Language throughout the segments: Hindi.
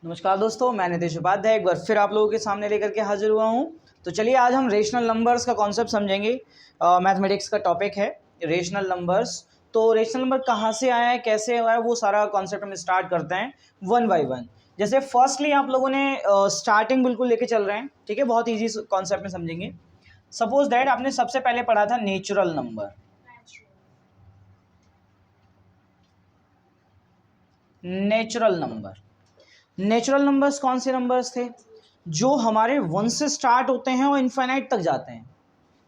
नमस्कार दोस्तों, मैं नितेश उपाध्याय एक बार फिर आप लोगों के सामने लेकर के हाजिर हुआ हूं। तो चलिए आज हम रेशनल नंबर्स का कॉन्सेप्ट समझेंगे। मैथमेटिक्स का टॉपिक है रेशनल नंबर्स। तो रेशनल नंबर कहां से आया है, कैसे आया है, वो सारा कॉन्सेप्ट हम स्टार्ट करते हैं वन बाय वन। जैसे फर्स्टली आप लोगों ने स्टार्टिंग बिल्कुल लेके चल रहे हैं, ठीक है, बहुत ईजी कॉन्सेप्ट में समझेंगे। सपोज दैट आपने सबसे पहले पढ़ा था नेचुरल नंबर। नेचुरल नंबर्स कौन से नंबर्स थे? जो हमारे वन से स्टार्ट होते हैं और इनफाइनाइट तक जाते हैं,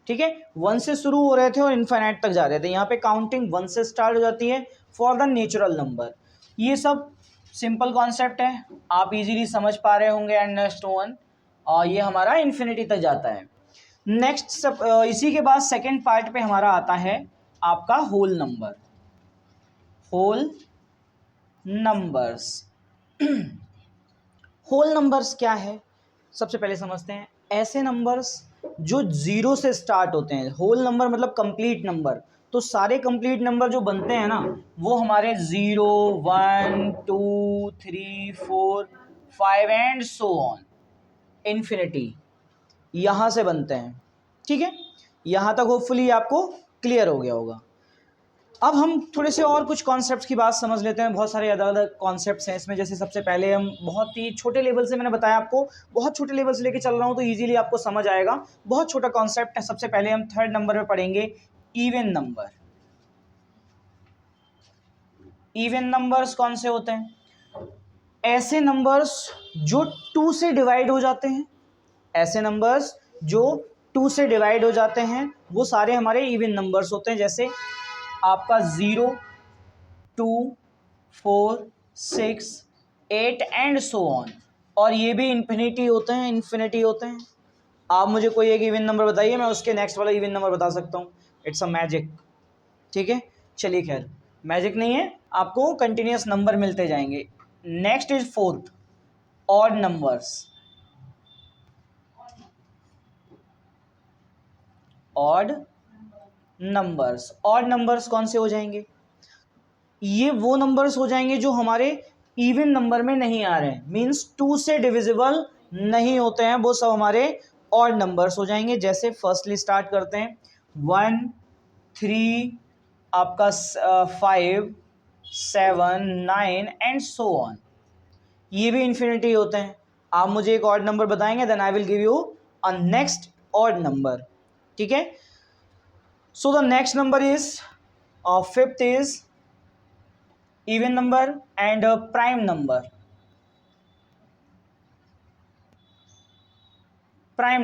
ठीक है। वन से शुरू हो रहे थे और इनफाइनाइट तक जा रहे थे। यहाँ पे काउंटिंग वन से स्टार्ट हो जाती है फॉर द नेचुरल नंबर। ये सब सिंपल कॉन्सेप्ट है, आप इजीली समझ पा रहे होंगे एंड नेक्स्ट वन, और ये हमारा इन्फिनिटी तक जाता है। नेक्स्ट सब इसी के बाद सेकेंड पार्ट पे हमारा आता है आपका whole number. Whole numbers whole numbers क्या है, सबसे पहले समझते हैं। ऐसे नंबर्स जो जीरो से स्टार्ट होते हैं। होल नंबर मतलब कंप्लीट नंबर। तो सारे कंप्लीट नंबर जो बनते हैं ना, वो हमारे 0, 1, 2, 3, 4, 5 एंड सो ऑन इन्फिनिटी, यहाँ से बनते हैं, ठीक है। यहाँ तक होपफुली आपको क्लियर हो गया होगा। अब हम थोड़े से और कुछ कॉन्सेप्ट्स की बात समझ लेते हैं। बहुत सारे अलग अलग कॉन्सेप्ट्स हैं इसमें। जैसे सबसे पहले हम बहुत ही छोटे लेवल से, मैंने बताया आपको बहुत छोटे लेवल से लेके चल रहा हूँ तो इजीली आपको समझ आएगा। बहुत छोटा कॉन्सेप्ट है। सबसे पहले हम थर्ड नंबर में पढ़ेंगे इवन नंबर। इवन नंबर्स कौन से होते हैं? ऐसे नंबर्स जो 2 से डिवाइड हो जाते हैं। ऐसे नंबर्स जो 2 से डिवाइड हो जाते हैं वो सारे हमारे इवन नंबर्स होते हैं। जैसे आपका 0, 2, 4, 6, 8 एंड सो ऑन। और ये भी इन्फिनिटी होते हैं। आप मुझे कोई एक इवन नंबर बताइए, मैं उसके नेक्स्ट वाला इवन नंबर बता सकता हूँ। इट्स अ मैजिक, ठीक है। चलिए खैर, मैजिक नहीं है, आपको कंटिन्यूस नंबर मिलते जाएंगे। Next is fourth, odd numbers. Odd numbers कौन से हो जाएंगे? ये वो नंबर्स हो जाएंगे जो हमारे इवन नंबर में नहीं आ रहे हैं, मींस 2 से डिविजिबल नहीं होते हैं, वो सब हमारे ऑड नंबर्स हो जाएंगे। जैसे फर्स्टली स्टार्ट करते हैं 1, 3, आपका 5, 7, 9 एंड सो ऑन। ये भी इन्फिनिटी होते हैं। आप मुझे एक ऑड नंबर बताएंगे, then I will give you a next odd number, ठीक है। So the next number is fifth is even number and prime number. Prime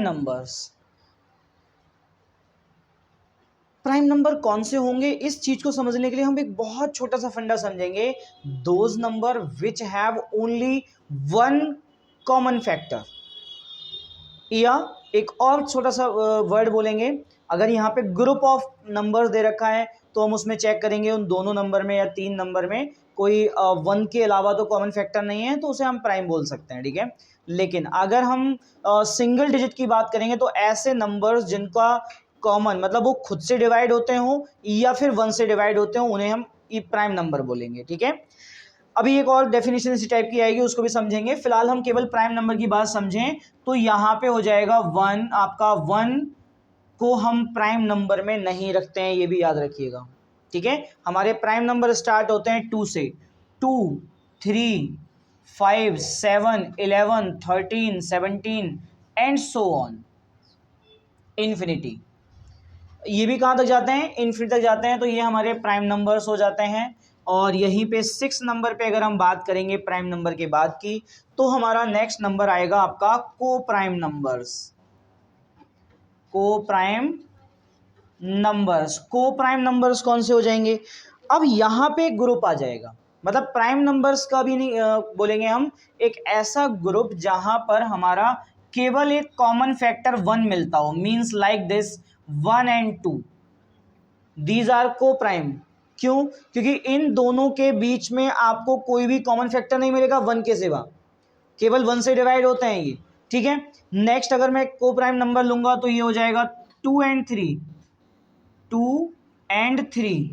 number कौन से होंगे, इस चीज को समझने के लिए हम एक बहुत छोटा सा फंडा समझेंगे। Those number which have only one common factor. या एक और छोटा सा वर्ड बोलेंगे, अगर यहाँ पे ग्रुप ऑफ नंबर्स दे रखा है तो हम उसमें चेक करेंगे उन दोनों नंबर में या 3 नंबर में कोई 1 के अलावा तो कॉमन फैक्टर नहीं है, तो उसे हम प्राइम बोल सकते हैं, ठीक है। लेकिन अगर हम सिंगल डिजिट की बात करेंगे तो ऐसे नंबर्स जिनका कॉमन मतलब वो खुद से डिवाइड होते हों या फिर 1 से डिवाइड होते हों, उन्हें हम प्राइम नंबर बोलेंगे, ठीक है। अभी एक और डेफिनेशन इसी टाइप की आएगी, उसको भी समझेंगे। फिलहाल हम केवल प्राइम नंबर की बात समझें तो यहाँ पे हो जाएगा 1। आपका 1 को हम प्राइम नंबर में नहीं रखते हैं, ये भी याद रखिएगा, ठीक है। हमारे प्राइम नंबर स्टार्ट होते हैं 2 से। 2, 3, 5, 7, 11, 13, 17 एंड सो ऑन इन्फिनिटी। ये भी कहाँ तक जाते हैं? इन्फिनिटी तक जाते हैं। तो ये हमारे प्राइम नंबर्स हो जाते हैं। और यहीं पे 6 नंबर पे अगर हम बात करेंगे प्राइम नंबर के बाद की, तो हमारा नेक्स्ट नंबर आएगा आपका को प्राइम नंबर्स। को प्राइम नंबर्स कौन से हो जाएंगे? अब यहाँ पे एक ग्रुप आ जाएगा, मतलब प्राइम नंबर्स का भी नहीं बोलेंगे हम, एक ऐसा ग्रुप जहां पर हमारा केवल एक कॉमन फैक्टर 1 मिलता हो, means like this 1 and 2, these are coprime. क्यों? क्योंकि इन दोनों के बीच में आपको कोई भी कॉमन फैक्टर नहीं मिलेगा 1 के सिवा, केवल 1 से डिवाइड होते हैं ये, ठीक है। नेक्स्ट अगर मैं को प्राइम नंबर लूंगा तो ये हो जाएगा 2 and 3, 2 and 3,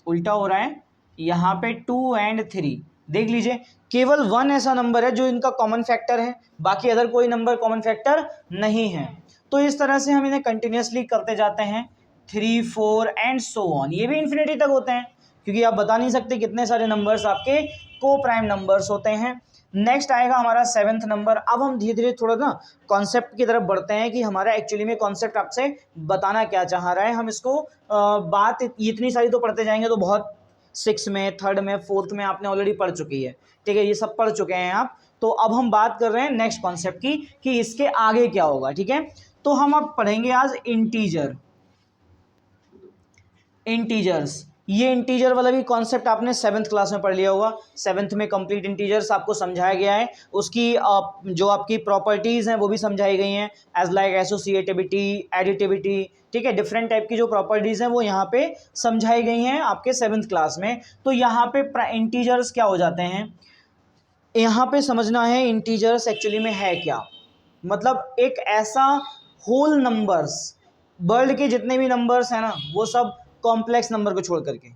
उल्टा हो रहा है यहाँ पे 2 and 3, देख लीजिए, केवल 1 ऐसा नंबर है जो इनका कॉमन फैक्टर है, बाकी अदर कोई नंबर कॉमन फैक्टर नहीं है। तो इस तरह से हम इन्हें कंटिन्यूसली करते जाते हैं, 3, 4 एंड सो ऑन। ये भी इन्फिनिटी तक होते हैं, क्योंकि आप बता नहीं सकते कितने सारे नंबर्स आपके को प्राइम नंबर्स होते हैं। नेक्स्ट आएगा हमारा 7th नंबर। अब हम धीरे धीरे थोड़ा ना कॉन्सेप्ट की तरफ बढ़ते हैं कि हमारा एक्चुअली में कॉन्सेप्ट आपसे बताना क्या चाह रहा है। हम इसको बात इतनी सारी तो पढ़ते जाएंगे तो बहुत 6 में, 3rd में, 4th में आपने ऑलरेडी पढ़ चुकी है, ठीक है, ये सब पढ़ चुके हैं आप। तो अब हम बात कर रहे हैं नेक्स्ट कॉन्सेप्ट की कि इसके आगे क्या होगा, ठीक है। तो हम अब पढ़ेंगे आज इंटीजर्स। ये इंटीजर वाला भी कॉन्सेप्ट आपने 7th क्लास में पढ़ लिया होगा। 7th में कंप्लीट इंटीजर्स आपको समझाया गया है, उसकी जो आपकी प्रॉपर्टीज़ हैं वो भी समझाई गई हैं, एज लाइक एसोसिएटिविटी, एडिटिविटी, ठीक है, डिफरेंट टाइप की जो प्रॉपर्टीज़ हैं वो यहाँ पे समझाई गई हैं आपके 7th क्लास में। तो यहाँ पे इंटीजर्स क्या हो जाते हैं, यहाँ पे समझना है इंटीजर्स एक्चुअली में है क्या। मतलब एक ऐसा होल नंबर्स, वर्ल्ड के जितने भी नंबर्स हैं ना वो सब कॉम्प्लेक्स नंबर को छोड़ करके,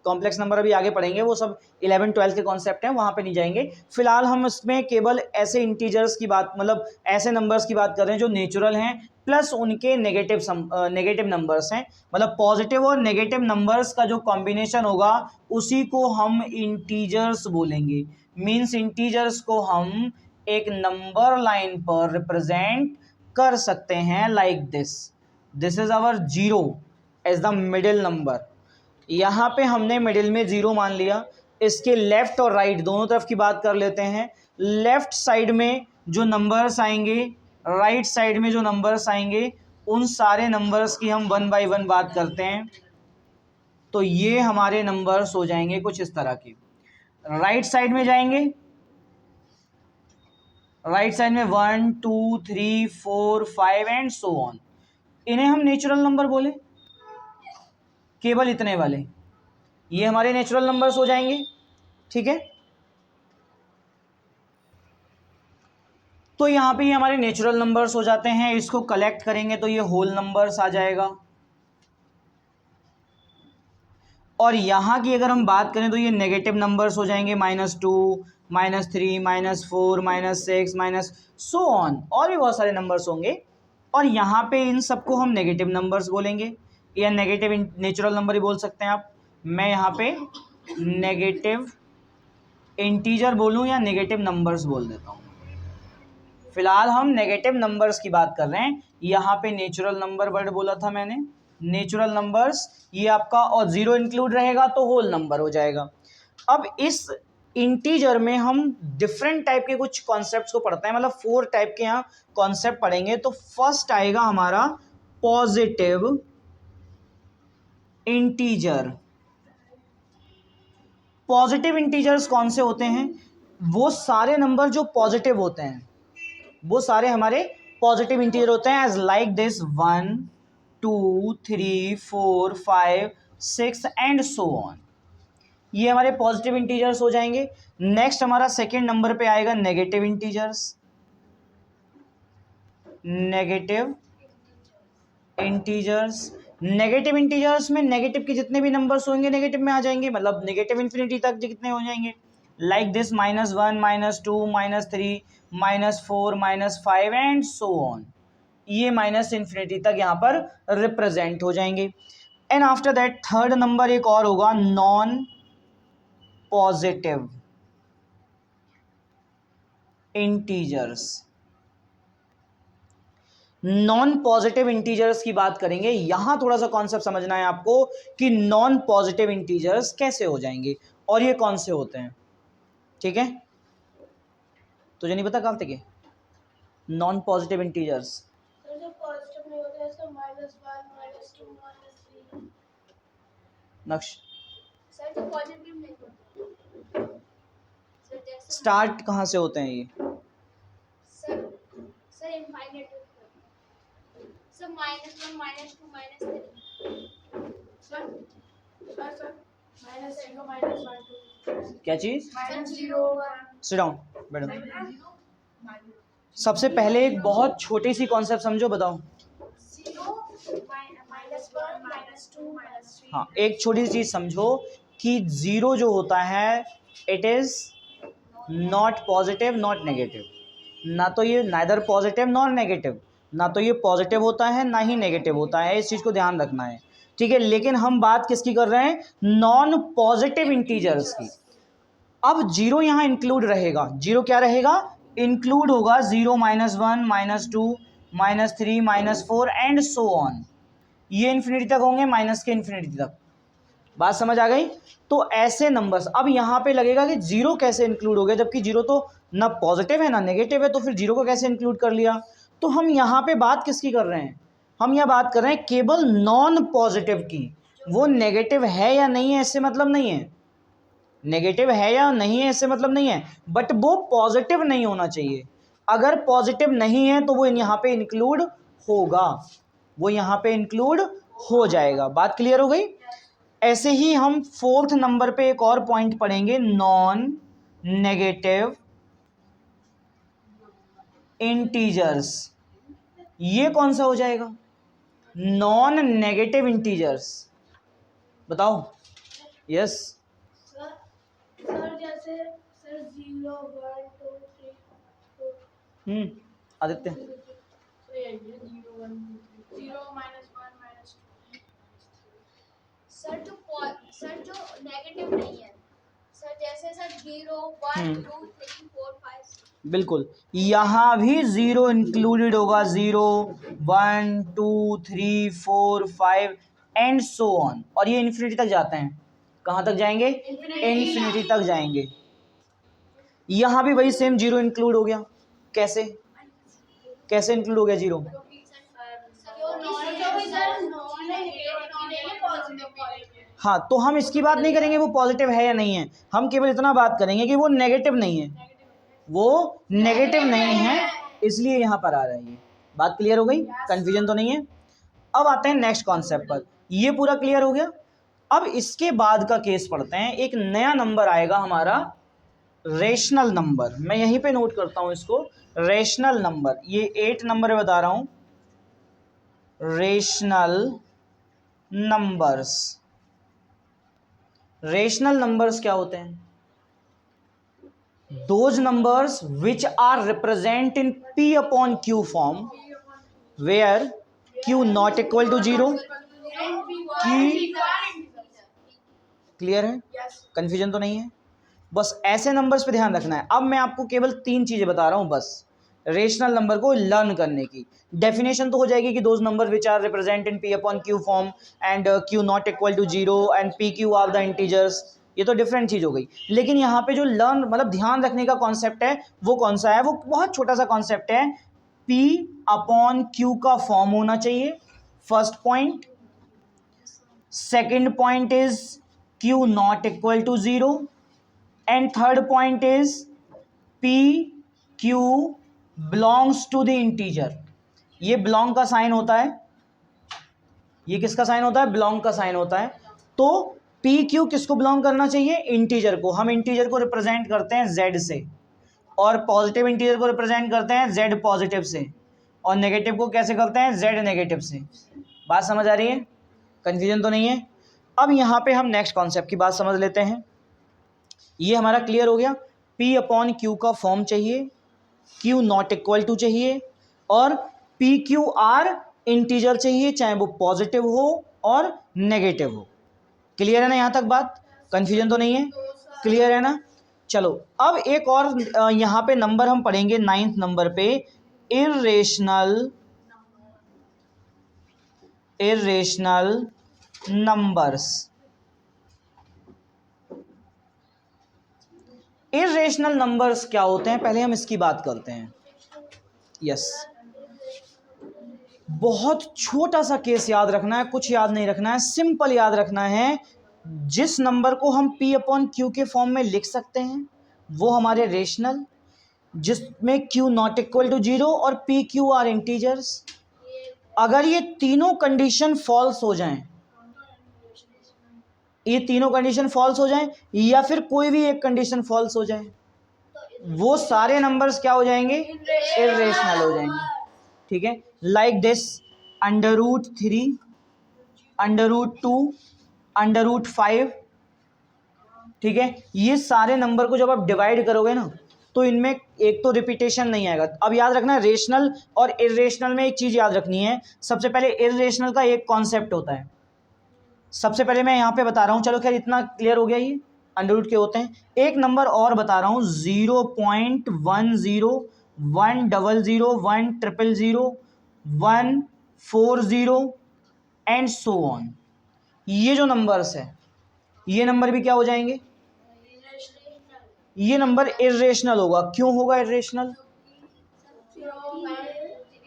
कॉम्प्लेक्स नंबर अभी आगे पढ़ेंगे, वो सब 11th 12th के कॉन्सेप्ट हैं, वहाँ पे नहीं जाएंगे। फिलहाल हम इसमें केवल ऐसे इंटीजर्स की बात, मतलब ऐसे नंबर्स की बात कर रहे हैं जो नेचुरल हैं प्लस उनके नेगेटिव नंबर्स हैं। मतलब पॉजिटिव और नेगेटिव नंबर्स का जो कॉम्बिनेशन होगा उसी को हम इंटीजर्स बोलेंगे। मीन्स इंटीजर्स को हम एक नंबर लाइन पर रिप्रेजेंट कर सकते हैं like this is our 0 as the middle number. यहाँ पे हमने मिडिल में 0 मान लिया। इसके लेफ्ट और राइट दोनों तरफ की बात कर लेते हैं। लेफ्ट साइड में जो नंबर्स आएंगे, राइट साइड में जो नंबर्स आएंगे, उन सारे नंबर्स की हम 1 बाय 1 बात करते हैं। तो ये हमारे नंबर्स हो जाएंगे कुछ इस तरह के। राइट साइड में जाएंगे, राइट साइड में 1 2 3 4 5 एंड सो ऑन। इन्हें हम नेचुरल नंबर बोले, केवल इतने वाले, ये हमारे नेचुरल नंबर्स हो जाएंगे, ठीक है। तो यहाँ पे ये हमारे नेचुरल नंबर्स हो जाते हैं। इसको कलेक्ट करेंगे तो ये होल नंबर्स आ जाएगा। और यहाँ की अगर हम बात करें तो ये नेगेटिव नंबर्स हो जाएंगे, -2, -3, -4, -6, माइनस सो ऑन, और भी बहुत सारे नंबर्स होंगे। और यहाँ पे इन सबको हम नेगेटिव नंबर्स बोलेंगे, या नेगेटिव नेचुरल नंबर ही बोल सकते हैं आप। मैं यहाँ पे नेगेटिव इंटीजर बोलूँ या नेगेटिव नंबर्स बोल देता हूँ। फिलहाल हम नेगेटिव नंबर्स की बात कर रहे हैं। यहाँ पे नेचुरल नंबर वर्ड बोला था मैंने, नेचुरल नंबर्स ये आपका, और 0 इंक्लूड रहेगा तो होल नंबर हो जाएगा। अब इस इंटीजर में हम डिफरेंट टाइप के कुछ कॉन्सेप्ट्स को पढ़ते हैं, मतलब 4 टाइप के यहाँ कॉन्सेप्ट पढ़ेंगे। तो फर्स्ट आएगा हमारा पॉजिटिव इंटीजर। पॉजिटिव इंटीजर्स कौन से होते हैं? वो सारे नंबर जो पॉजिटिव होते हैं, वो सारे हमारे पॉजिटिव इंटीजर होते हैं, as like this 1 2 3 4 5 6 and so on. ये हमारे पॉजिटिव इंटीजर्स हो जाएंगे। नेक्स्ट हमारा सेकेंड नंबर पे आएगा negative integers. Negative integers, negative integers में नेगेटिव के जितने भी नंबर्स होंगे नेगेटिव में आ जाएंगे, मतलब नेगेटिव इन्फिनिटी तक कितने हो जाएंगे, like this -1 -2 -3 -4 -5 and so on. ये माइनस इन्फिनिटी तक यहाँ पर रिप्रेजेंट हो जाएंगे। And after that third number एक और होगा, non positive integers. Non positive integers की बात करेंगे। यहां थोड़ा सा कॉन्सेप्ट समझना है आपको कि नॉन पॉजिटिव इंटीजर्स कैसे हो जाएंगे और ये कौन से होते हैं, ठीक है। तुझे नहीं पता कब तक नॉन पॉजिटिव इंटीजर्स? नक्श स्टार्ट कहाँ से होते हैं ये? क्या चीज? सिट डाउन, बैठो। सबसे पहले एक बहुत छोटी सी कॉन्सेप्ट समझो, बताओ। हाँ, एक छोटी सी चीज समझो कि 0 जो होता है it is not positive not negative, ना तो ये नाइदर पॉजिटिव नॉर नेगेटिव, ना तो ये पॉजिटिव होता है ना ही नेगेटिव होता है, इस चीज़ को ध्यान रखना है, ठीक है। लेकिन हम बात किसकी कर रहे हैं, नॉन पॉजिटिव इंटीजर्स की। अब जीरो यहाँ इंक्लूड रहेगा, जीरो क्या रहेगा, इंक्लूड होगा, 0 -1 -2 -3 -4 एंड सो ऑन, ये इन्फिनिटी तक होंगे, माइनस के इन्फिनिटी तक। बात समझ आ गई। तो ऐसे नंबर्स, अब यहाँ पे लगेगा कि जीरो कैसे इंक्लूड हो गया, जबकि जीरो तो ना पॉजिटिव है ना नेगेटिव है, तो फिर जीरो को कैसे इंक्लूड कर लिया। तो हम यहाँ पे बात किसकी कर रहे हैं, हम यह बात कर रहे हैं केवल नॉन पॉजिटिव की। वो नेगेटिव है या नहीं है इससे मतलब नहीं है, नेगेटिव है या नहीं है इससे मतलब नहीं है, बट वो पॉजिटिव नहीं होना चाहिए। अगर पॉजिटिव नहीं है तो वो यहाँ पे इंक्लूड होगा, वो यहाँ पे इंक्लूड हो जाएगा। बात क्लियर हो गई। ऐसे ही हम फोर्थ नंबर पे एक और पॉइंट पढ़ेंगे, नॉन नेगेटिव इंटीजर्स। ये कौन सा हो जाएगा, नॉन नेगेटिव इंटीजर्स, बताओ। यस सर जैसे सर 0 1 2 3 4 आदित्य, तो ये 0 1 2 3 0 -1 -2 सर जो नेगेटिव नहीं है सर, जैसे सर 0 1 2 3 4 5 बिल्कुल यहाँ भी जीरो इंक्लूडेड होगा, 0 1 2 3 4 5 एंड सो ऑन, और ये इन्फिनिटी तक जाते हैं। कहाँ तक जाएंगे, इन्फिनिटी तक जाएंगे। यहाँ भी वही सेम जीरो इंक्लूड हो गया, कैसे कैसे इंक्लूड हो गया जीरो, हाँ। तो हम इसकी बात नहीं करेंगे वो पॉजिटिव है या नहीं है, हम केवल इतना बात करेंगे कि वो नेगेटिव नहीं है, वो नेगेटिव नहीं है, इसलिए यहाँ पर आ रहा है। ये बात क्लियर हो गई, कंफ्यूजन तो नहीं है। अब आते हैं नेक्स्ट कॉन्सेप्ट पर, ये पूरा क्लियर हो गया। अब इसके बाद का केस पढ़ते हैं, एक नया नंबर आएगा हमारा, रेशनल नंबर। मैं यहीं पे नोट करता हूँ इसको, रेशनल नंबर, ये 8 नंबर बता रहा हूँ, रेशनल नंबर्स। रेशनल नंबर्स क्या होते हैं, those numbers which are represent in p upon q form where q not equal to 0, clear है, कंफ्यूजन तो नहीं है। बस ऐसे नंबर्स पे ध्यान रखना है। अब मैं आपको केवल 3 चीजें बता रहा हूं बस, रेशनल नंबर को लर्न करने की। डेफिनेशन तो हो जाएगी कि those number which are represent in p upon q form and q not equal to 0 and p q are the integers, ये तो डिफरेंट चीज हो गई। लेकिन यहाँ पे जो लर्न मतलब ध्यान रखने का कॉन्सेप्ट है वो कौन सा है, वो बहुत छोटा सा कॉन्सेप्ट है, p अपॉन q का फॉर्म होना चाहिए, first point. Second point is q not equal to 0 and third point is p q belongs to the integer. ये बिलोंग का साइन होता है, ये किसका साइन होता है, बिलोंग का साइन होता है। तो पी क्यू किसको बिलोंग करना चाहिए, इंटीजर को। हम इंटीजर को रिप्रेजेंट करते हैं जेड से, और पॉजिटिव इंटीजर को रिप्रेजेंट करते हैं जेड पॉजिटिव से, और नेगेटिव को कैसे करते हैं, जेड नेगेटिव से। बात समझ आ रही है, कंफ्यूजन तो नहीं है। अब यहाँ पे हम नेक्स्ट कॉन्सेप्ट की बात समझ लेते हैं। ये हमारा क्लियर हो गया, पी अपॉन क्यू का फॉर्म चाहिए, क्यू नॉट इक्वल टू चाहिए, और पी क्यू आर इंटीजर चाहिए, चाहे वो पॉजिटिव हो और नेगेटिव हो। क्लियर है ना, यहाँ तक बात, कंफ्यूजन तो नहीं है, क्लियर है ना। चलो अब एक और यहाँ पे नंबर हम पढ़ेंगे 9th नंबर पे, इर्रेशनल नंबर्स। इर्रेशनल नंबर्स क्या होते हैं, पहले हम इसकी बात करते हैं। यस, बहुत छोटा सा केस याद रखना है, कुछ याद नहीं रखना है, सिंपल याद रखना है। जिस नंबर को हम p अपॉन क्यू के फॉर्म में लिख सकते हैं वो हमारे रेशनल, जिसमें q नॉट इक्वल टू 0 और p q आर इंटीजर्स। अगर ये तीनों कंडीशन फॉल्स हो जाएं, ये तीनों कंडीशन फॉल्स हो जाएं या फिर कोई भी एक कंडीशन फॉल्स हो जाए, वो सारे नंबर्स क्या हो जाएंगे, इर्रेशनल हो जाएंगे। ठीक है, लाइक दिस √3, √2, √5, ठीक है, ये सारे नंबर को जब आप डिवाइड करोगे ना तो इनमें एक तो रिपीटेशन नहीं आएगा। अब याद रखना रेशनल और इरेशनल में एक चीज़ याद रखनी है। सबसे पहले इरेशनल का एक कॉन्सेप्ट होता है, सबसे पहले मैं यहाँ पे बता रहा हूँ, चलो खैर इतना क्लियर हो गया, ये अंडर रूट के होते हैं। एक नंबर और बता रहा हूँ, 0.10 100 100 140 एंड सो ऑन। ये जो नंबर्स है ये नंबर भी क्या हो जाएंगे, ये नंबर इरेशनल होगा। क्यों होगा इरेशनल?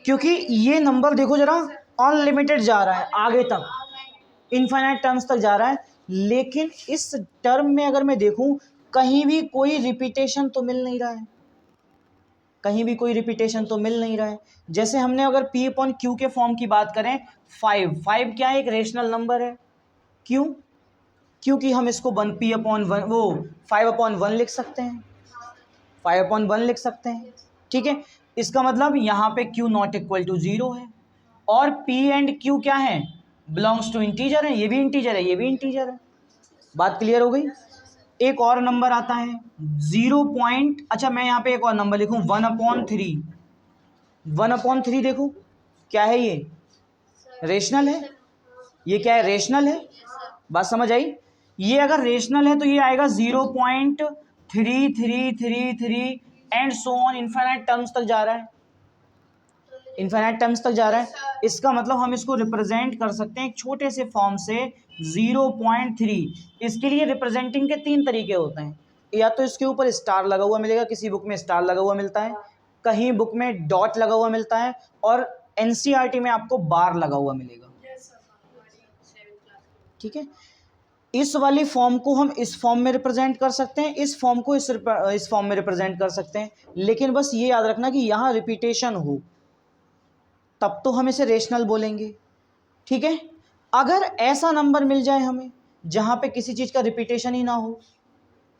क्योंकि ये नंबर देखो जरा अनलिमिटेड जा रहा है आगे तक, इनफाइनाइट टर्म्स तक जा रहा है, लेकिन इस टर्म में अगर मैं देखूं कहीं भी कोई रिपीटेशन तो मिल नहीं रहा है, कहीं भी कोई रिपीटेशन तो मिल नहीं रहा है। जैसे हमने अगर P अपॉन Q के फॉर्म की बात करें, 5 क्या है, एक रेशनल नंबर है। क्यों? क्योंकि हम इसको 1 अपॉन 1 वो 5/1 लिख सकते हैं, 5/1 लिख सकते हैं। ठीक है, इसका मतलब यहाँ पे Q नॉट इक्वल टू 0 है, और P एंड Q क्या है, बिलोंग्स टू इंटीजर है, ये भी इंटीजर है, ये भी इंटीजर है। बात क्लियर हो गई? एक और नंबर आता है 0. अच्छा मैं यहाँ पे एक और नंबर लिखूँ 1/3। 1/3 देखो क्या है, ये रेशनल है, ये क्या है, रेशनल है। बात समझ आई? ये अगर रेशनल है तो ये आएगा 0.3333 and so on, infinite terms तक जा रहा है, इनफाइनाइट टर्म्स तक जा रहा है। इसका मतलब हम इसको रिप्रेजेंट कर सकते हैं एक छोटे से फॉर्म से 0.3। इसके लिए रिप्रेजेंटिंग के 3 तरीके होते हैं, या तो इसके ऊपर स्टार लगा हुआ मिलेगा, किसी बुक में स्टार लगा हुआ मिलता है, कहीं बुक में डॉट लगा हुआ मिलता है, और एनसीईआरटी में आपको बार लगा हुआ मिलेगा। ठीक है, इस वाली फॉर्म को हम इस फॉर्म में रिप्रेजेंट कर सकते हैं, इस फॉर्म को इस फॉर्म में रिप्रेजेंट कर सकते हैं, लेकिन बस ये याद रखना कि यहाँ रिपीटेशन हो तब तो हम इसे रेशनल बोलेंगे। ठीक है, अगर ऐसा नंबर मिल जाए हमें जहाँ पे किसी चीज़ का रिपीटेशन ही ना हो,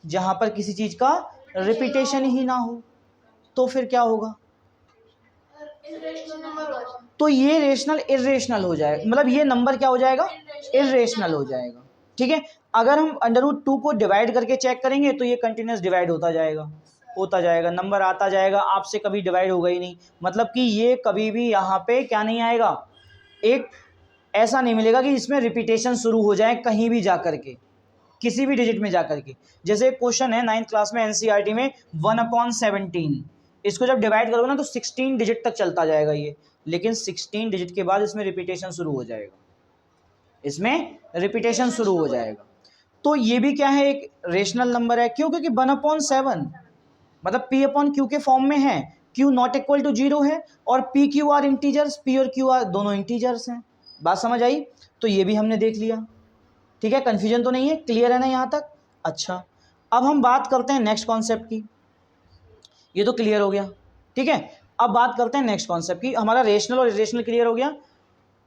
जहाँ पर किसी चीज़ का रिपीटेशन ही ना हो, तो फिर क्या होगा, तो ये रेशनल इरेशनल हो जाएगा, मतलब ये नंबर क्या हो जाएगा, इरेशनल हो जाएगा। ठीक है, अगर हम √2 को डिवाइड करके चेक करेंगे तो ये कंटिन्यूस डिवाइड होता जाएगा, होता जाएगा, नंबर आता जाएगा, आपसे कभी डिवाइड होगा ही नहीं। मतलब कि ये कभी भी यहाँ पे क्या नहीं आएगा, एक ऐसा नहीं मिलेगा कि इसमें रिपीटेशन शुरू हो जाए कहीं भी जा कर के, किसी भी डिजिट में जा कर के। जैसे एक क्वेश्चन है 9th क्लास में एनसीईआरटी में 1/17, इसको जब डिवाइड करोगे ना तो 16 डिजिट तक चलता जाएगा ये, लेकिन 16 डिजिट के बाद इसमें रिपीटेशन शुरू हो जाएगा, इसमें रिपीटेशन शुरू हो जाएगा। तो ये भी क्या है, एक रेशनल नंबर है। क्यों? क्योंकि 1/7 मतलब P अपॉन Q के फॉर्म में है, Q नॉट इक्वल टू 0 है, और P Q are integers, P और Q आर दोनों इंटीजर्स हैं। बात समझ आई? तो ये भी हमने देख लिया। ठीक है, कन्फ्यूजन तो नहीं है, क्लियर है ना यहाँ तक? अच्छा, अब हम बात करते हैं नेक्स्ट कॉन्सेप्ट की, ये तो क्लियर हो गया। ठीक है, अब बात करते हैं नेक्स्ट कॉन्सेप्ट की। हमारा रेशनल और इरेशनल क्लियर हो गया।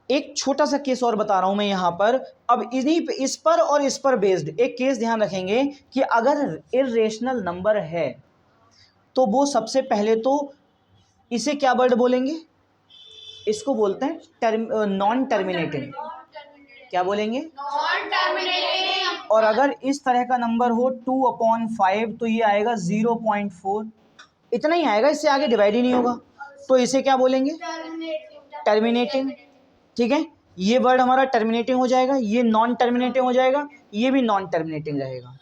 एक छोटा सा केस और बता रहा हूं मैं यहाँ पर, अब इन्हीं इस पर और इस पर बेस्ड एक केस ध्यान रखेंगे कि अगर इरेशनल नंबर है तो वो सबसे पहले तो इसे क्या वर्ड बोलेंगे, इसको बोलते हैं नॉन टर्मिनेटिंग। क्या बोलेंगे? Non terminating. और अगर इस तरह का नंबर हो 2/5 तो ये आएगा 0.4, इतना ही आएगा, इससे आगे डिवाइड ही नहीं होगा, तो इसे क्या बोलेंगे, टर्मिनेटिंग। ठीक है, ये वर्ड हमारा टर्मिनेटिंग हो जाएगा, ये नॉन टर्मिनेटिंग हो जाएगा, ये भी नॉन टर्मिनेटिंग रहेगा।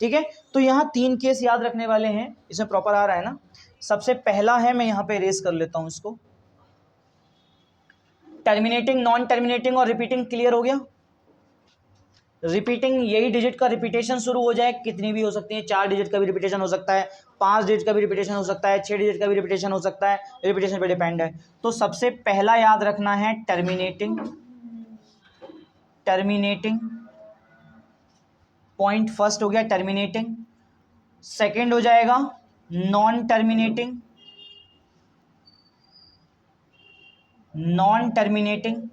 ठीक है, तो यहाँ 3 केस याद रखने वाले हैं, इसमें प्रॉपर आ रहा है ना। सबसे पहला है, मैं यहाँ पे इरेज कर लेता हूँ इसको, टर्मिनेटिंग, नॉन टर्मिनेटिंग और रिपीटिंग क्लियर हो गया। रिपीटिंग, यही डिजिट का रिपीटेशन शुरू हो जाए, कितनी भी हो सकती है, 4 डिजिट का भी रिपीटेशन हो सकता है, 5 डिजिट का भी रिपीटेशन हो सकता है, 6 डिजिट का भी रिपीटेशन हो सकता है, रिपीटेशन पे डिपेंड है। तो सबसे पहला याद रखना है टर्मिनेटिंग, टर्मिनेटिंग पॉइंट फर्स्ट हो गया टर्मिनेटिंग, सेकंड हो जाएगा नॉन टर्मिनेटिंग, नॉन टर्मिनेटिंग,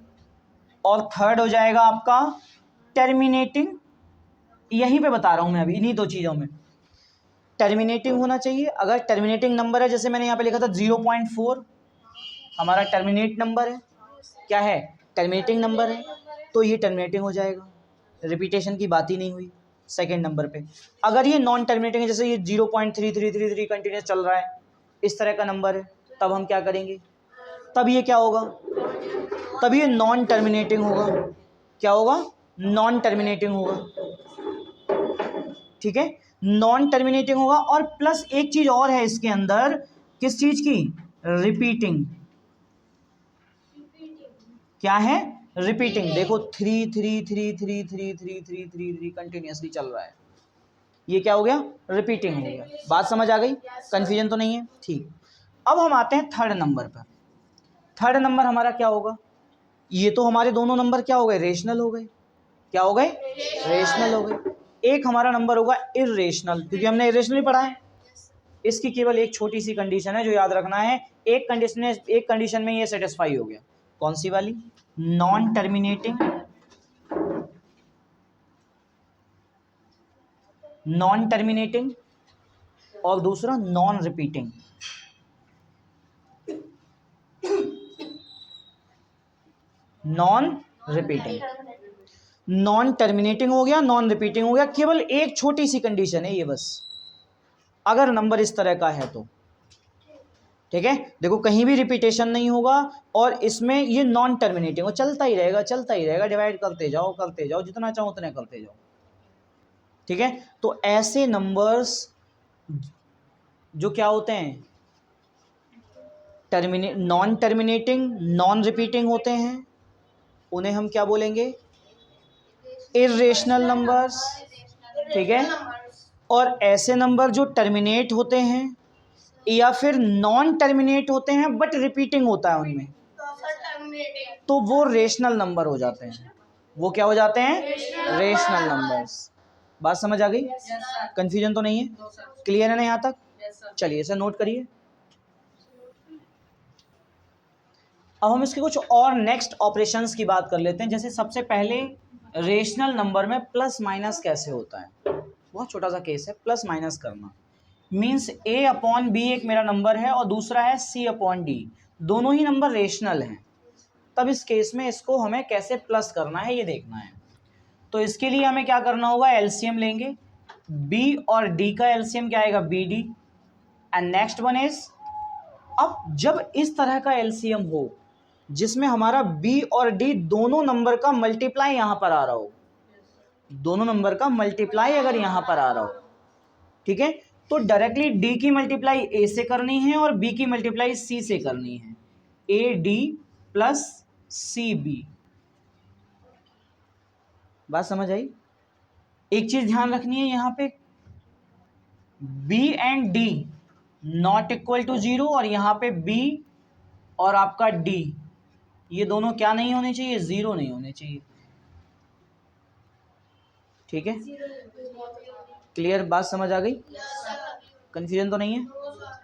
और थर्ड हो जाएगा आपका टर्मिनेटिंग। यहीं पे बता रहा हूं मैं अभी, इन्हीं 2 चीज़ों में टर्मिनेटिंग होना चाहिए। अगर टर्मिनेटिंग नंबर है, जैसे मैंने यहाँ पे लिखा था 0.4 हमारा टर्मिनेट नंबर है, क्या है, टर्मिनेटिंग नंबर है, तो ये टर्मिनेटिंग हो जाएगा, रिपीटेशन की बात ही नहीं हुई। सेकेंड नंबर पे। अगर ये नॉन टर्मिनेटिंग है, जैसे ये 0.3333 कंटिन्यूस चल रहा है, इस तरह का नंबर है, तब हम क्या करेंगे, तब ये क्या होगा, तब ये नॉन टर्मिनेटिंग होगा। क्या होगा, नॉन टर्मिनेटिंग होगा। ठीक है, नॉन टर्मिनेटिंग होगा। और प्लस एक चीज और है इसके अंदर, किस चीज की, रिपीटिंग। क्या है, रिपीटिंग। देखो 3 कंटिन्यूसली चल रहा है, ये क्या हो गया, रिपीटिंग हो गया। बात समझ आ गई, कंफ्यूजन तो नहीं है, ठीक। अब हम आते हैं थर्ड नंबर पर। थर्ड नंबर हमारा क्या होगा, ये तो हमारे दोनों नंबर क्या हो गए, रेशनल हो गए। क्या हो गए, रेशनल हो गए। एक हमारा नंबर होगा इर्रेशनल, क्योंकि हमने इर्रेशनल ही पढ़ा है। इसकी केवल एक छोटी सी कंडीशन है जो याद रखना है, एक कंडीशन में ये सेटिस्फाई हो गया। कौन सी वाली, नॉन टर्मिनेटिंग, नॉन टर्मिनेटिंग, और दूसरा non repeating. Non repeating, non terminating हो गया, नॉन रिपीटिंग हो गया। केवल एक छोटी सी कंडीशन है ये बस, अगर नंबर इस तरह का है तो। ठीक है, देखो कहीं भी रिपीटेशन नहीं होगा, और इसमें ये नॉन टर्मिनेटिंग, वो चलता ही रहेगा, चलता ही रहेगा, डिवाइड करते जाओ, जितना चाहो उतना करते जाओ। ठीक है, तो ऐसे नंबर्स जो क्या होते हैं, नॉन टर्मिनेटिंग, नॉन रिपीटिंग होते हैं, उन्हें हम क्या बोलेंगे, इर्रेशनल नंबर्स। ठीक है, और ऐसे नंबर जो टर्मिनेट होते हैं या फिर नॉन टर्मिनेट होते हैं बट रिपीटिंग होता है उनमें, तो वो रेशनल नंबर हो जाते हैं। वो क्या हो जाते हैं, रेशनल नंबर्स। बात समझ आ गई, कंफ्यूजन तो नहीं है, क्लियर है ना यहाँ तक। चलिए इसे नोट करिए। अब हम इसके कुछ और नेक्स्ट ऑपरेशंस की बात कर लेते हैं। जैसे सबसे पहले रेशनल नंबर में प्लस माइनस कैसे होता है, बहुत छोटा सा केस है, प्लस माइनस करना। मीन्स a अपॉन बी एक मेरा नंबर है और दूसरा है c अपॉन डी, दोनों ही नंबर रेशनल हैं। तब इस केस में इसको हमें कैसे प्लस करना है ये देखना है। तो इसके लिए हमें क्या करना होगा, एलसीएम लेंगे। b और d का एलसीएम क्या आएगा, bd। And next one is, अब जब इस तरह का एलसीएम हो जिसमें हमारा b और d दोनों नंबर का मल्टीप्लाई यहां पर आ रहा हो, दोनों नंबर का मल्टीप्लाई अगर यहां पर आ रहा हो, ठीक है, तो डायरेक्टली d की मल्टीप्लाई a से करनी है और b की मल्टीप्लाई c से करनी है, ad प्लस cb। बात समझ आई। एक चीज ध्यान रखनी है यहाँ पे, b and d not equal to 0, और यहाँ पे b और आपका d ये दोनों क्या नहीं होने चाहिए, 0 नहीं होने चाहिए। ठीक है, क्लियर, बात समझ आ गई, कंफ्यूजन तो नहीं है।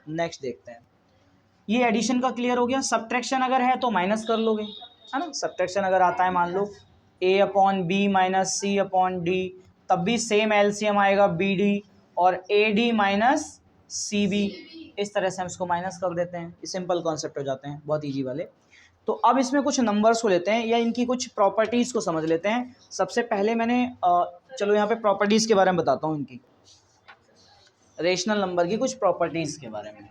नेक्स्ट देखते हैं, ये एडिशन का क्लियर हो गया। सब्ट्रैक्शन अगर है तो माइनस कर लोगे, है ना। सब्ट्रैक्शन अगर आता है, मान लो a upon B minus c upon D, तब भी सेम एलसीएम आएगा bd और ad माइनस cb। इस तरह से हम इसको माइनस कर देते हैं, ये सिंपल कॉन्सेप्ट हो जाते हैं, बहुत इजी वाले। तो अब इसमें कुछ नंबर्स को लेते हैं या इनकी कुछ प्रॉपर्टीज़ को समझ लेते हैं। सबसे पहले मैंने चलो यहाँ पे प्रॉपर्टीज़ के बारे में बताता हूँ, इनकी रेशनल नंबर की कुछ प्रॉपर्टीज़ के बारे में।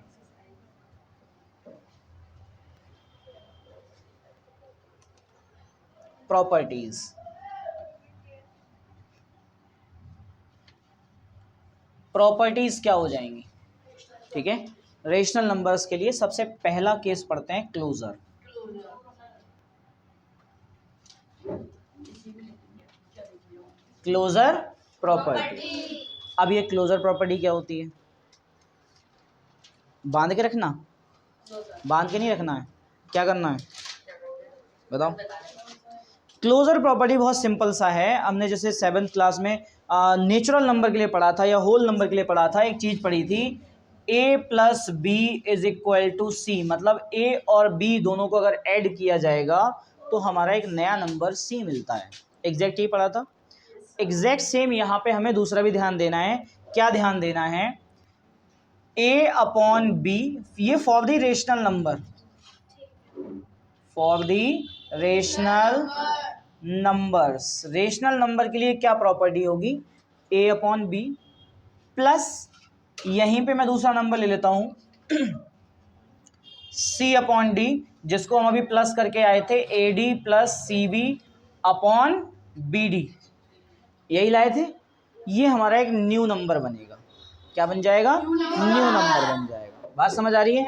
प्रॉपर्टीज, प्रॉपर्टीज क्या हो जाएंगी, ठीक है। रेशनल नंबर्स के लिए सबसे पहला केस पढ़ते हैं, क्लोजर। Closure property. अब ये क्लोजर प्रॉपर्टी क्या होती है, बांध के रखना, बांध के नहीं रखना है, क्या करना है बताओ। क्लोजर प्रॉपर्टी बहुत सिंपल सा है। हमने जैसे 7th क्लास में नेचुरल नंबर के लिए पढ़ा था या होल नंबर के लिए पढ़ा था, एक चीज़ पढ़ी थी, a plus B is equal to C. मतलब a और b दोनों को अगर ऐड किया जाएगा तो हमारा एक नया नंबर c मिलता है। एग्जैक्ट ही पढ़ा था, एग्जैक्ट सेम यहाँ पे हमें दूसरा भी ध्यान देना है। क्या ध्यान देना है, a अपॉन बी, ये for the rational number, for the rational numbers. Rational number के लिए क्या प्रॉपर्टी होगी, ए अपॉन बी प्लस यहीं पे मैं दूसरा नंबर ले लेता हूँ सी अपॉन डी, जिसको हम अभी प्लस करके आए थे, A D plus C B upon B D, यही लाए थे। ये हमारा एक न्यू नंबर बनेगा। क्या बन जाएगा? न्यू नंबर बन जाएगा। बात समझ आ रही है?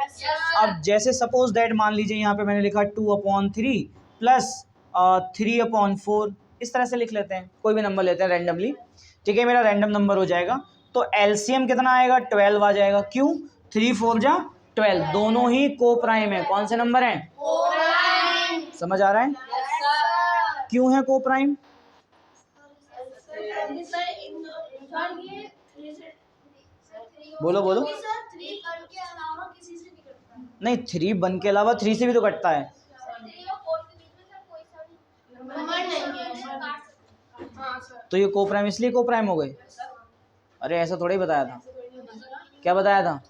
अब जैसे सपोज दैट मान लीजिए यहाँ पे मैंने लिखा 2/3 प्लस 3/4, इस तरह से लिख लेते हैं, कोई भी नंबर लेते हैं रैंडमली। ठीक है, मेरा रैंडम नंबर हो जाएगा। तो एलसीएम कितना आएगा? 12 आ जाएगा। क्यों? 3 4 जा 12, दोनों ही को प्राइम है। कौन से नंबर हैं? समझ आ रहा है? क्यों है को प्राइम? बोलो बोलो। नहीं, 3 बन के अलावा 3 से भी तो कटता है। तो ये को प्राइम इसलिए को प्राइम हो गए। अरे ऐसा थोड़ा ही बताया था। क्या बताया था?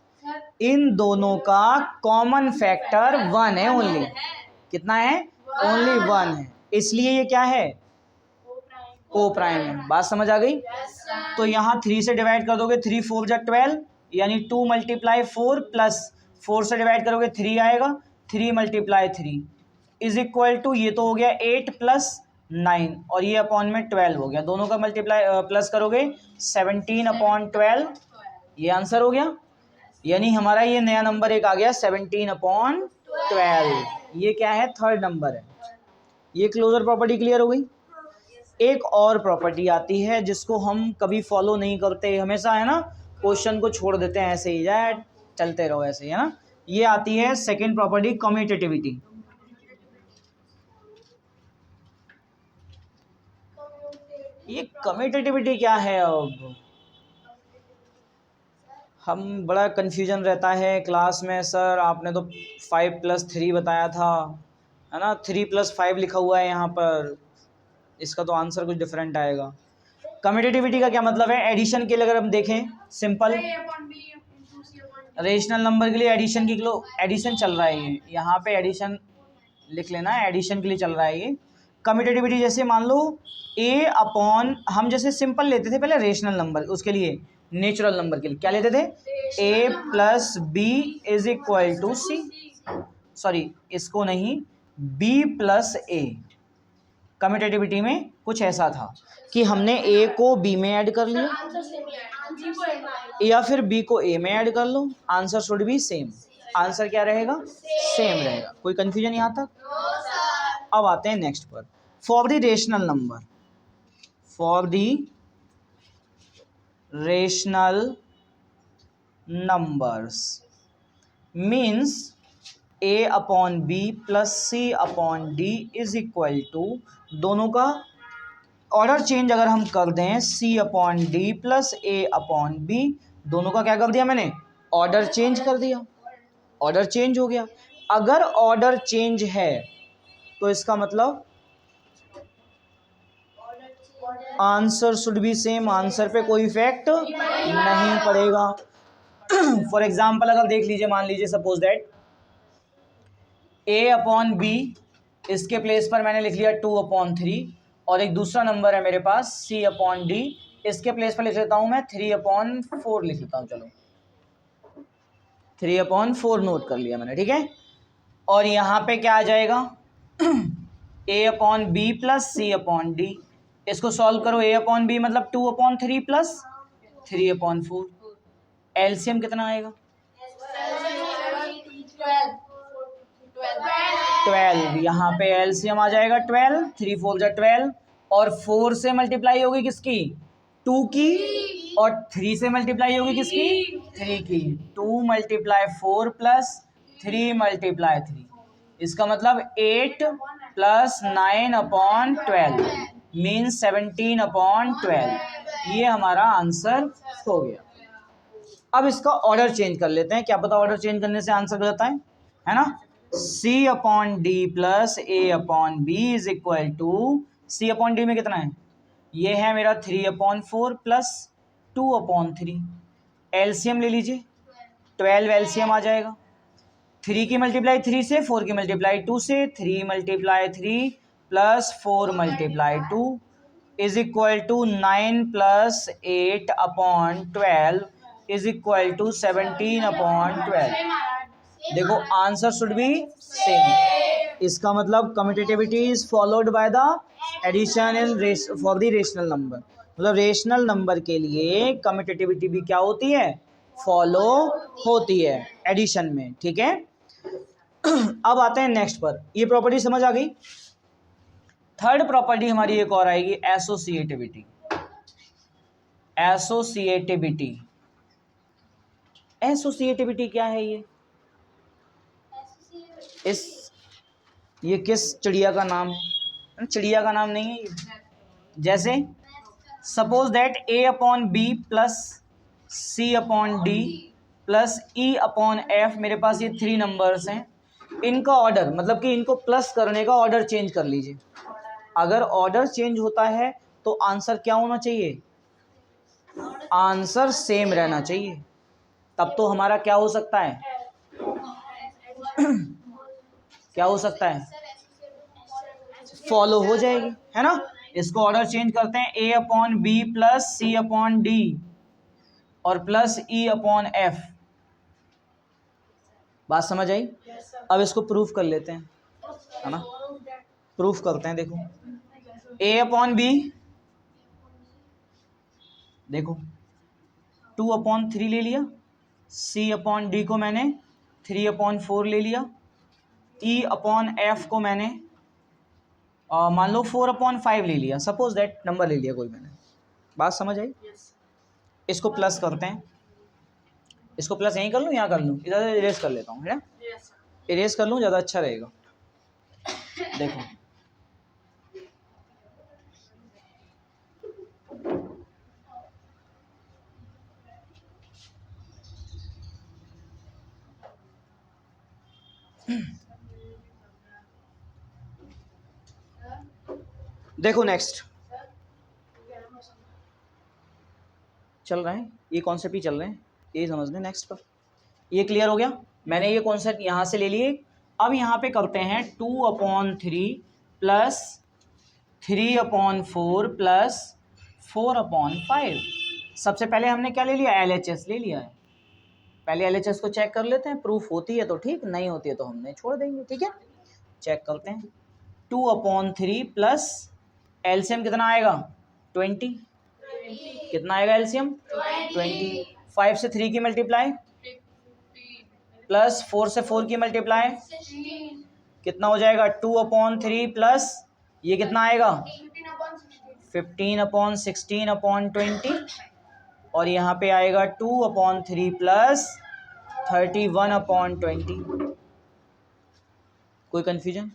इन दोनों का कॉमन फैक्टर 1 है ओनली। कितना है? ओनली 1 है, इसलिए ये क्या है? को प्राइम है। बात समझ आ गई? तो यहाँ 3 से डिवाइड कर दोगे, 3 4 जा 12, यानी 2 × 4 प्लस 4 से डिवाइड करोगे 3 आएगा, 3 × 3 इज इक्वल टू, ये तो हो गया 8 + 9 और ये अपॉन में 12 हो गया। दोनों का मल्टीप्लाई प्लस करोगे 17/12, ये आंसर हो गया। यानी हमारा ये नया नंबर एक आ गया 17/12। ये क्या है? थर्ड नंबर है। ये क्लोजर प्रॉपर्टी क्लियर हो गई। एक और प्रॉपर्टी आती है जिसको हम कभी फॉलो नहीं करते, हमेशा है ना, क्वेश्चन को छोड़ देते हैं ऐसे ही, जाए चलते रहो ऐसे ही, है ना। ये आती है सेकंड प्रॉपर्टी, कम्यूटेटिविटी। ये कम्यूटेटिविटी क्या है? अब हम बड़ा कन्फ्यूजन रहता है क्लास में, सर आपने तो 5 + 3 बताया था, है ना, 3 + 5 लिखा हुआ है यहाँ पर, इसका तो आंसर कुछ डिफरेंट आएगा। कम्यूटेटिविटी का क्या मतलब है? एडिशन के लिए अगर हम देखें, सिंपल रेशनल नंबर के लिए एडिशन की एडिशन चल रहा है, ये यहाँ पे एडिशन लिख लेना, एडिशन के लिए चल रहा है ये। कम्यूटेटिविटी जैसे मान लो ए अपॉन, हम जैसे सिंपल लेते थे पहले रेशनल नंबर, उसके लिए नेचुरल नंबर के लिए क्या लेते थे? A plus B is equal to C, sorry इसको नहीं, बी प्लस ए। कम्यूटेटिविटी में कुछ ऐसा था कि हमने ए को बी में ऐड कर लिया या फिर बी को ए में ऐड कर लो, answer should be same. Answer क्या रहेगा? सेम रहेगा। कोई कंफ्यूजन यहाँ तक? अब आते हैं नेक्स्ट पर। For the rational number, for the rational numbers means A upon B plus C upon D is equal to, दोनों का ऑर्डर चेंज अगर हम कर दें, C upon D plus A upon B, दोनों का क्या कर दिया मैंने? ऑर्डर चेंज कर दिया। ऑर्डर चेंज हो गया। अगर ऑर्डर चेंज है तो इसका मतलब answer should be same, answer पे कोई इफेक्ट नहीं पड़ेगा। फॉर एग्जाम्पल अगर देख लीजिए, मान लीजिए suppose that A upon B, इसके प्लेस पर मैंने लिख लिया 2/3, और एक दूसरा नंबर है मेरे पास सी अपॉन डी, इसके प्लेस पर लिख लेता हूं मैं 3/4 लिख लेता हूं। चलो 3/4 नोट कर लिया मैंने, ठीक है। और यहाँ पे क्या आ जाएगा? ए upon B plus C upon D, इसको सॉल्व करो। ए अपॉन बी मतलब 2/3 प्लस 3/4, एलसीएम कितना आएगा? 12। यहाँ पे एलसीएम आ जाएगा 12, 3 4 जा 12, और 4 से मल्टीप्लाई होगी किसकी? 2 की, और 3 से मल्टीप्लाई होगी किसकी? 3 की। 2 × 4 प्लस 3 × 3, इसका मतलब 8 + 9/12 मीन्स 17/12। ये हमारा आंसर हो गया। अब इसका ऑर्डर चेंज कर लेते हैं, क्या पता ऑर्डर चेंज करने से आंसर गलत आए, है ना। C upon D plus A upon B is equal to, C upon D में कितना है? ये है मेरा 3/4 प्लस 2/3। एलसीएम ले लीजिए, 12 एलसीएम आ जाएगा। 3 की मल्टीप्लाई 3 से, 4 की मल्टीप्लाई 2 से, 3 × 3 plus 4 × 2, is equal to 9 plus 8 upon 12 is equal to 17 upon 12। देखो आंसर शुड बी सेम। इसका मतलब commutativity is followed by the addition in for the rational number. मतलब रेशनल नंबर के लिए कम्यूटेटिविटी भी क्या होती है, फॉलो होती है एडिशन में, ठीक है। अब आते हैं नेक्स्ट पर, ये प्रॉपर्टी समझ आ गई। थर्ड प्रॉपर्टी हमारी एक और आएगी, एसोसिएटिविटी। एसोसिएटिविटी, एसोसिएटिविटी क्या है ये? ये किस चिड़िया का नाम है? चिड़िया का नाम नहीं है ये। जैसे suppose that A upon B plus C upon D plus E upon F, मेरे पास ये 3 नंबर्स हैं। इनका ऑर्डर, मतलब कि इनको प्लस करने का ऑर्डर चेंज कर लीजिए। अगर ऑर्डर चेंज होता है तो आंसर क्या होना चाहिए? आंसर सेम रहना चाहिए। तब तो हमारा क्या हो सकता है? क्या हो सकता है? फॉलो हो जाएगी, है ना। इसको ऑर्डर चेंज करते हैं, ए upon B plus C upon D और प्लस ई अपॉन एफ। बात समझ आई? अब इसको प्रूफ कर लेते हैं, है ना। प्रूफ करते हैं। देखो ए अपॉन बी, देखो 2 अपॉन 3 ले लिया, सी अपॉन डी को मैंने 3 अपॉन 4 ले लिया, ई अपॉन एफ को मैंने मान लो 4 अपॉन 5 ले लिया, सपोज दैट नंबर ले लिया कोई मैंने। बात समझ आई? इसको प्लस करते हैं। इसको प्लस यहीं कर लूँ, यहाँ कर लूँ? इधर इरेज कर लेता हूँ, है ना। इरेज कर लूँ, ज़्यादा अच्छा रहेगा। देखो देखो नेक्स्ट चल रहे हैं, ये कॉन्सेप्ट ही चल रहे हैं, ये समझ लें। नेक्स्ट पर ये क्लियर हो गया। मैंने ये कॉन्सेप्ट यहाँ से ले लिए। अब यहाँ पे करते हैं 2 upon 3 plus 3 upon 4 plus 4 upon 5। सबसे पहले हमने क्या ले लिया? LHS ले लिया है। पहले LHS को चेक कर लेते हैं, प्रूफ होती है तो ठीक, नहीं होती है तो हमने छोड़ देंगे, ठीक है। चेक करते हैं। 2 अपॉन 3 प्लस एलसीएम कितना आएगा? 20। कितना आएगा एलसीएम? 20। 5 से 3 की मल्टीप्लाई प्लस 4 से 4 की मल्टीप्लाई कितना हो जाएगा? 2 अपॉन 3 प्लस ये कितना आएगा? 15 अपॉन 16 अपॉन 20 और यहाँ पे आएगा 2 अपॉन 3 प्लस 31 अपॉन 20। कोई कन्फ्यूजन?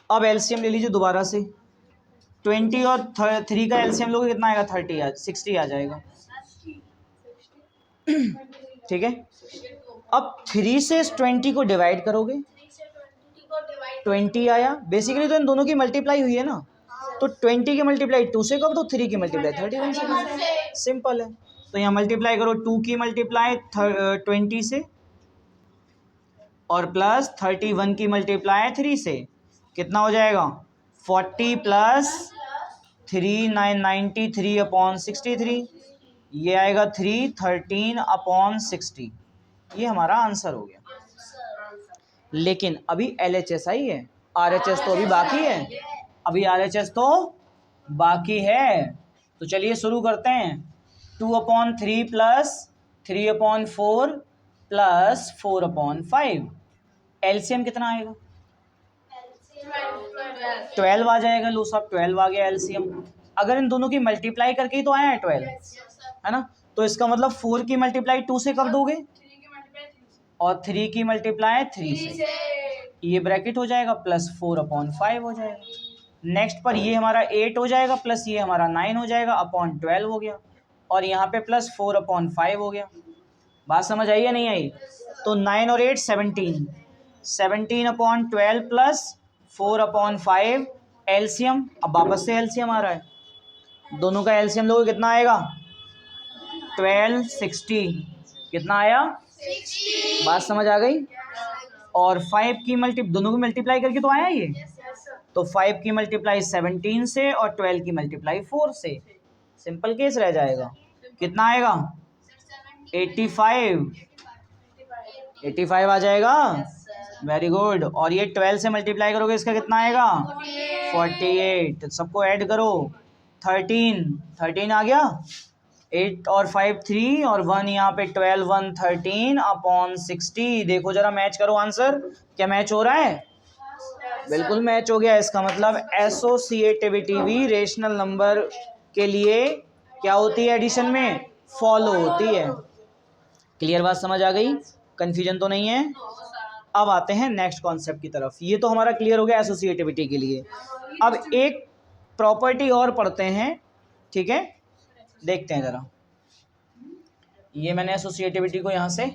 अब एलसीएम ले लीजिए दोबारा से। 20 और 3 का एलसीएम लोगे कितना आएगा? 60 आ जाएगा, ठीक है। अब 3 से 20 को डिवाइड करोगे, 20 आया। बेसिकली तो इन दोनों की मल्टीप्लाई हुई है ना, तो 20 की मल्टीप्लाई 2 से करो तो 3 की मल्टीप्लाई 31 से करो, सिंपल है। तो यहाँ मल्टीप्लाई करो, 2 की मल्टीप्लाई 20 से और प्लस 31 की मल्टीप्लाई 3 से कितना हो जाएगा? 40 प्लस 3 93 अपॉन 63, ये आएगा 313 अपॉन 60। ये हमारा आंसर हो गया। लेकिन अभी LHS आई है, RHS तो अभी बाकी है। अभी RHS तो बाकी है, तो चलिए शुरू करते हैं। 2 upon 3 plus 3 upon 4 plus 4 upon 5। LCM कितना आएगा? 12 आ जाएगा। लो साहब 12 आ गया एलसीएम। अगर इन दोनों की मल्टीप्लाई करके ही तो आया है 12, है ना। तो इसका मतलब 4 की मल्टीप्लाई 2 से कर दोगे और 3 की मल्टीप्लाई 3 से, ये ब्रैकेट हो जाएगा प्लस 4 अपॉन 5 हो जाएगा। नेक्स्ट पर ये हमारा 8 हो जाएगा प्लस ये हमारा 9 हो जाएगा अपॉन 12 हो गया और यहाँ पे प्लस 4 अपॉन 5 हो गया। बात समझ आई या नहीं आई? तो 9 और 8 17 अपॉन 12 प्लस 4 अपॉन 5 एलसीएम। अब वापस से एलसीएम आ रहा है, दोनों का एलसीएम लोगे कितना आएगा? 12 60। कितना आया? 60। बात समझ आ गई? और 5 की दोनों की मल्टीप्लाई करके तो आया ये, तो 5 की मल्टीप्लाई 17 से और 12 की मल्टीप्लाई 4 से, सिंपल केस रह जाएगा। कितना आएगा? 85 आ जाएगा। Very good. और ये 12 से मल्टीप्लाई करोगे इसका कितना आएगा? 48। सबको ऐड करो। 13 आ गया। 8 और 5 3 और 1 यहाँ पे 12 1 13 अपॉन 60। देखो जरा मैच करो आंसर, क्या मैच हो रहा है? बिल्कुल मैच हो गया। इसका मतलब एसोसिएटिविटी भी रेशनल नंबर के लिए क्या होती है? एडिशन में फॉलो होती है। क्लियर बात समझ आ गई? कंफ्यूजन तो नहीं है? अब आते हैं नेक्स्ट कॉन्सेप्ट की तरफ। ये तो हमारा क्लियर हो गया एसोसिएटिविटी के लिए। अब एक प्रॉपर्टी और पढ़ते हैं, ठीक है? देखते हैं जरा। ये मैंने एसोसिएटिविटी को यहां से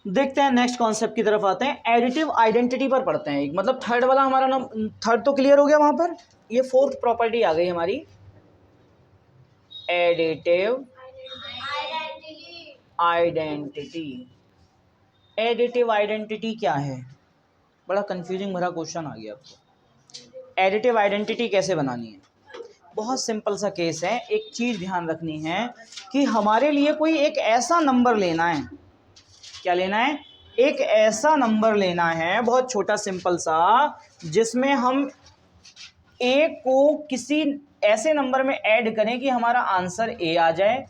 देखते हैं, नेक्स्ट कॉन्सेप्ट की तरफ आते हैं। एडिटिव आइडेंटिटी पर पढ़ते हैं। मतलब थर्ड वाला हमारा नाम, थर्ड तो क्लियर हो गया वहां पर। ये फोर्थ प्रॉपर्टी आ गई हमारी, एडिटिव आइडेंटिटी। एडिटिव आइडेंटिटी क्या है? बड़ा कंफ्यूजिंग भरा क्वेश्चन आ गया आपको। एडिटिव आइडेंटिटी कैसे बनानी है? बहुत सिंपल सा केस है। एक चीज ध्यान रखनी है कि हमारे लिए कोई एक ऐसा नंबर लेना है। क्या लेना है? एक ऐसा नंबर लेना है, बहुत छोटा सिंपल सा, जिसमें हम ए को किसी ऐसे नंबर में ऐड करें कि हमारा आंसर ए आ जाए,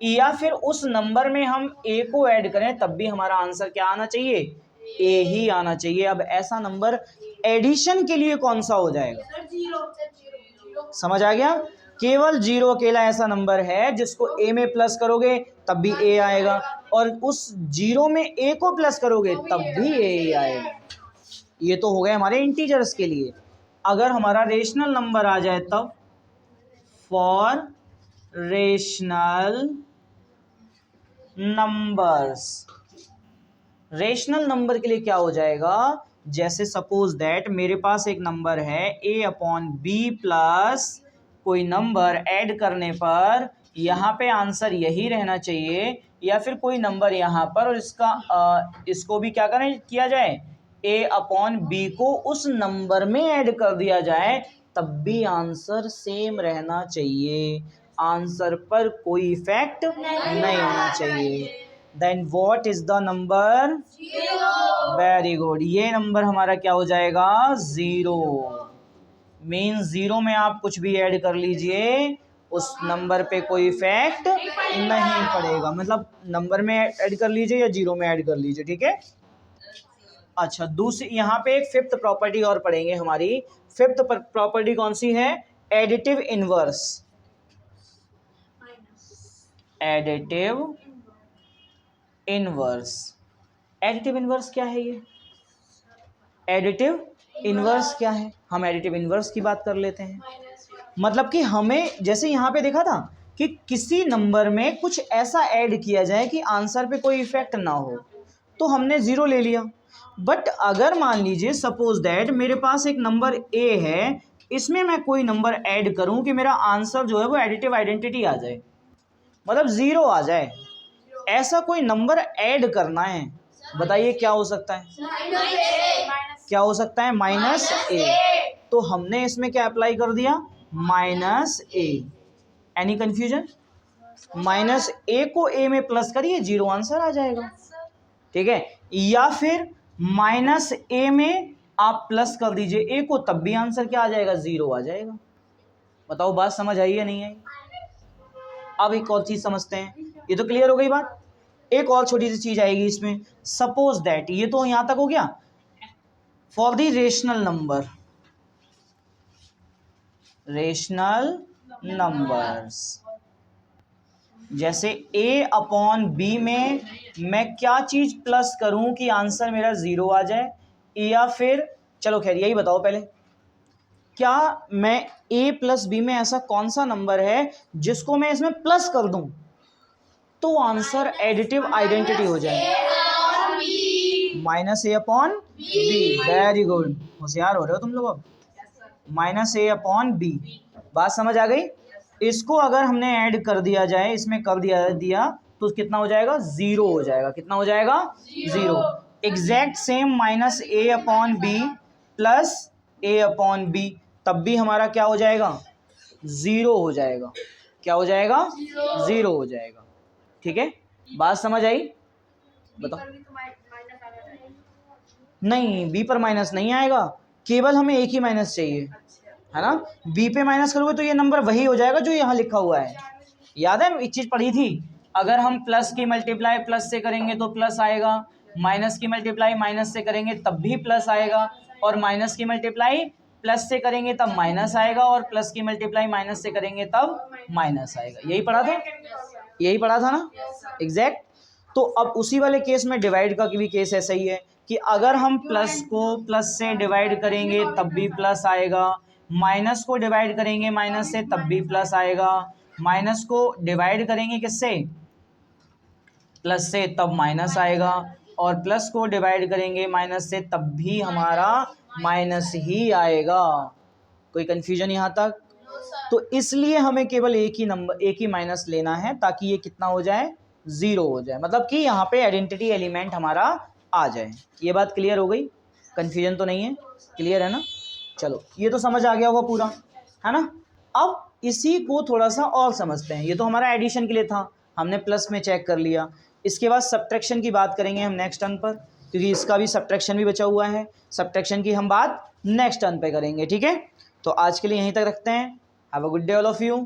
या फिर उस नंबर में हम ए को ऐड करें तब भी हमारा आंसर क्या आना चाहिए? ए ही आना चाहिए। अब ऐसा नंबर एडिशन के लिए कौन सा हो जाएगा? समझ आ गया? केवल जीरो अकेला ऐसा नंबर है जिसको ए में प्लस करोगे तब भी ए आएगा, और उस जीरो में ए को प्लस करोगे तब भी ए आएगा। ये तो हो गए हमारे इंटीजर्स के लिए। अगर हमारा रेशनल नंबर आ जाए तब, for rational numbers, rational number के लिए क्या हो जाएगा? जैसे सपोज दैट मेरे पास एक नंबर है a अपॉन बी प्लस कोई नंबर ऐड करने पर यहाँ पे आंसर यही रहना चाहिए, या फिर कोई नंबर यहाँ पर और इसको भी क्या करें किया जाए? a अपॉन बी को उस नंबर में ऐड कर दिया जाए, तब भी आंसर सेम रहना चाहिए। आंसर पर कोई इफेक्ट नहीं होना चाहिए। Then what is the number? Very good. ये नंबर हमारा क्या हो जाएगा? 0। मीन्स 0 में आप कुछ भी ऐड कर लीजिए, उस नंबर पे कोई इफेक्ट नहीं पड़ेगा। मतलब नंबर में ऐड कर लीजिए या 0 में ऐड कर लीजिए, ठीक है? अच्छा, दूसरी यहाँ पे एक फिफ्थ प्रॉपर्टी और पढ़ेंगे हमारी। फिफ्थ प्रॉपर्टी कौन सी है? Additive inverse. Additive inverse. Additive inverse क्या है? ये एडिटिव इनवर्स क्या है? हम एडिटिव इनवर्स की बात कर लेते हैं। मतलब कि हमें जैसे यहाँ पे देखा था कि किसी नंबर में कुछ ऐसा ऐड किया जाए कि आंसर पे कोई इफेक्ट ना हो, तो हमने 0 ले लिया। बट अगर मान लीजिए सपोज दैट मेरे पास एक नंबर ए है, इसमें मैं कोई नंबर ऐड करूं कि मेरा आंसर जो है वो एडिटिव आइडेंटिटी आ जाए, मतलब 0 आ जाए, ऐसा कोई नंबर ऐड करना है। बताइए क्या हो सकता है? क्या हो सकता है? -a। तो हमने इसमें क्या अप्लाई कर दिया? -a। Any confusion? -a को a में प्लस करिए, 0 आंसर आ जाएगा, ठीक है? या फिर -a में आप प्लस कर दीजिए a को, तब भी आंसर क्या आ जाएगा? 0 आ जाएगा। बताओ बात समझ आई या नहीं आई? अब एक और चीज समझते हैं। ये तो क्लियर हो गई बात। एक और छोटी सी चीज आएगी इसमें। सपोज दैट, ये तो यहां तक हो गया for the rational number, rational numbers. जैसे a अपॉन बी में मैं क्या चीज प्लस करूं कि आंसर मेरा 0 आ जाए, या फिर चलो खैर यही बताओ पहले, क्या मैं a प्लस बी में ऐसा कौन सा नंबर है जिसको मैं इसमें प्लस कर दूं तो आंसर एडिटिव आइडेंटिटी हो जाए? -a upon B. Very good, होशियार हो रहे हो तुम लोग। अब -a अपॉन बी, बात समझ आ गई? इसको अगर हमने ऐड कर दिया जाए, इसमें कर दिया तो कितना हो जाएगा? 0 हो जाएगा। कितना हो जाएगा? 0। Exact same minus A upon B plus A upon B, तब भी हमारा क्या हो जाएगा? 0 हो जाएगा। क्या हो जाएगा? 0 हो जाएगा। ठीक है, बात समझ आई? बताओ। नहीं, बी पर माइनस नहीं आएगा, केवल हमें एक ही माइनस चाहिए, है ना। बी पे माइनस करोगे तो ये नंबर वही हो जाएगा जो यहाँ लिखा हुआ है। याद है एक चीज पढ़ी थी, अगर हम प्लस की मल्टीप्लाई प्लस से करेंगे तो प्लस आएगा, माइनस की मल्टीप्लाई माइनस से करेंगे तब भी प्लस आएगा, और माइनस की मल्टीप्लाई प्लस से करेंगे तब माइनस आएगा, और प्लस की मल्टीप्लाई माइनस से करेंगे तब माइनस आएगा। यही पढ़ा था, यही पढ़ा था ना, एग्जैक्ट। तो अब उसी वाले केस में डिवाइड का भी केस ऐसा ही है कि अगर हम प्लस को प्लस से डिवाइड करेंगे तब भी प्लस आएगा, माइनस को डिवाइड करेंगे माइनस से तब भी प्लस आएगा, माइनस को डिवाइड करेंगे किससे? प्लस से, तब माइनस आएगा, और प्लस को डिवाइड करेंगे माइनस से तब भी हमारा माइनस ही आएगा। कोई कंफ्यूजन यहाँ तक? तो इसलिए हमें केवल एक ही माइनस लेना है ताकि ये कितना हो जाए? 0 हो जाए, मतलब कि यहाँ पे आइडेंटिटी एलिमेंट हमारा आ जाए। ये बात क्लियर हो गई? कंफ्यूजन तो नहीं है? क्लियर है ना? चलो, ये तो समझ आ गया होगा पूरा, है ना। अब इसी को थोड़ा सा और समझते हैं। ये तो हमारा एडिशन के लिए था, हमने प्लस में चेक कर लिया। इसके बाद सब्ट्रैक्शन की बात करेंगे हम नेक्स्ट टर्न पर, क्योंकि इसका भी सब्ट्रैक्शन भी बचा हुआ है। सब्ट्रैक्शन की हम बात नेक्स्ट टर्न पे करेंगे, ठीक है। तो आज के लिए यहीं तक रखते हैं। Have a good day all of you.